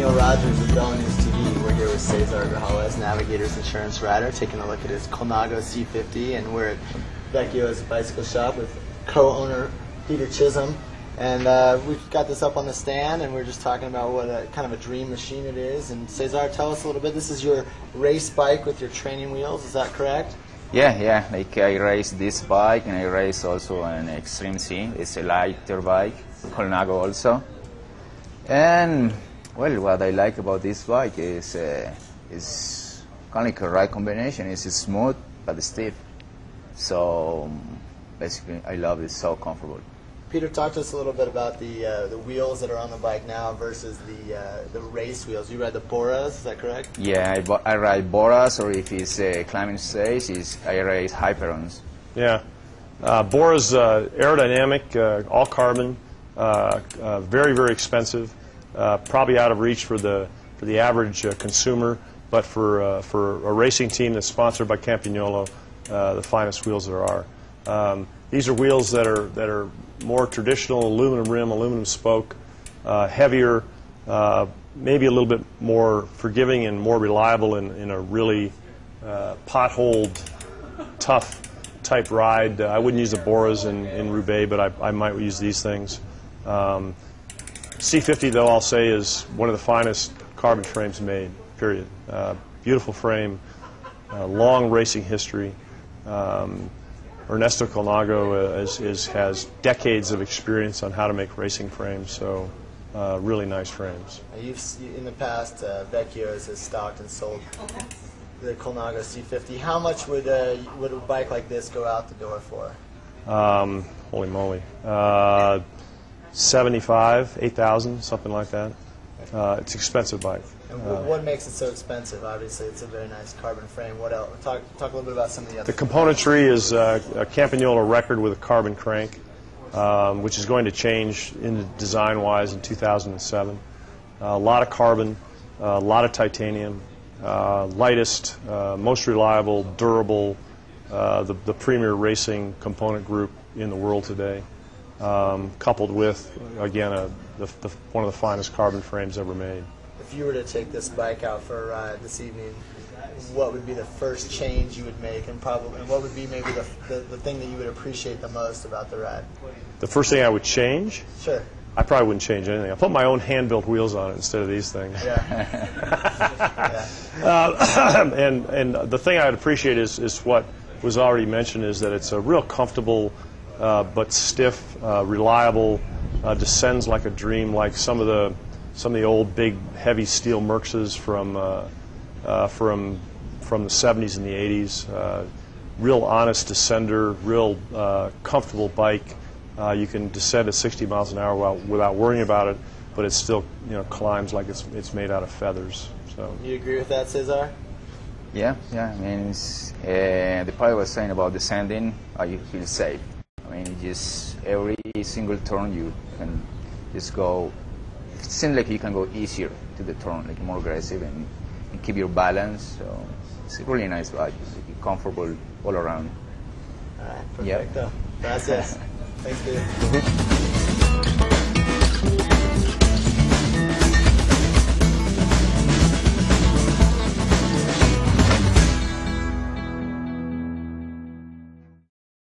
Neil Rogers with Bell News TV. We're here with Cesar Grajales, Navigators Insurance Rider, taking a look at his Colnago C50, and we're at Vecchios Bicycle Shop with co-owner Peter Chisholm. And we've got this up on the stand, and we're just talking about what a kind of a dream machine it is. And Cesar, tell us a little bit. This is your race bike with your training wheels, is that correct? Yeah. Like I race this bike, and I race also an Extreme C. It's a lighter bike, Colnago also. And well, what I like about this bike is kind of like a right combination. It's smooth but stiff. So basically, I love it. It's so comfortable. Peter, talk to us a little bit about the wheels that are on the bike now versus the race wheels. You ride the Boras, is that correct? Yeah, I ride Boras, or if it's climbing stage, I ride Hyperons. Yeah, Bora's aerodynamic, all carbon, very, very expensive, probably out of reach for the average consumer, but for a racing team that's sponsored by Campagnolo, the finest wheels there are. These are wheels that are more traditional, aluminum rim, aluminum spoke, heavier, maybe a little bit more forgiving and more reliable in a really potholed, tough type ride. I wouldn't use the Boras in Roubaix, but I might use these things. C50, though, I'll say is one of the finest carbon frames made, period. Beautiful frame, long racing history. Ernesto Colnago has decades of experience on how to make racing frames, so really nice frames. In the past, Vecchios has stocked and sold the Colnago C50. How much would a bike like this go out the door for? Holy moly. 75, 8,000, something like that. It's an expensive bike. And what makes it so expensive? Obviously, it's a very nice carbon frame. What else? Talk a little bit about some of the other. The componentry is a Campagnolo record with a carbon crank, which is going to change design-wise in 2007. A lot of carbon, a lot of titanium, lightest, most reliable, durable, the premier racing component group in the world today, coupled with, again, one of the finest carbon frames ever made. If you were to take this bike out for a ride this evening, what would be the first change you would make, and what would be maybe the thing that you would appreciate the most about the ride? The first thing I would change? Sure. I probably wouldn't change anything. I'll put my own hand-built wheels on it instead of these things. Yeah. And the thing I'd appreciate is what was already mentioned, is that it's a real comfortable but stiff, reliable, descends like a dream, like some of the old big heavy steel Merxes from the 70s and the 80s. Real honest descender, real comfortable bike. You can descend at 60 miles an hour without worrying about it, but it still climbs like it's made out of feathers. So. You agree with that, Cesar? Yeah. I mean, the pilot was saying about descending, you feel safe. I mean, just every single turn you can just go. It seems like you can go easier to the turn, like more aggressive, and keep your balance. So it's a really nice bike, comfortable all around. All right, perfecto. Yep. Gracias. Thanks, dude.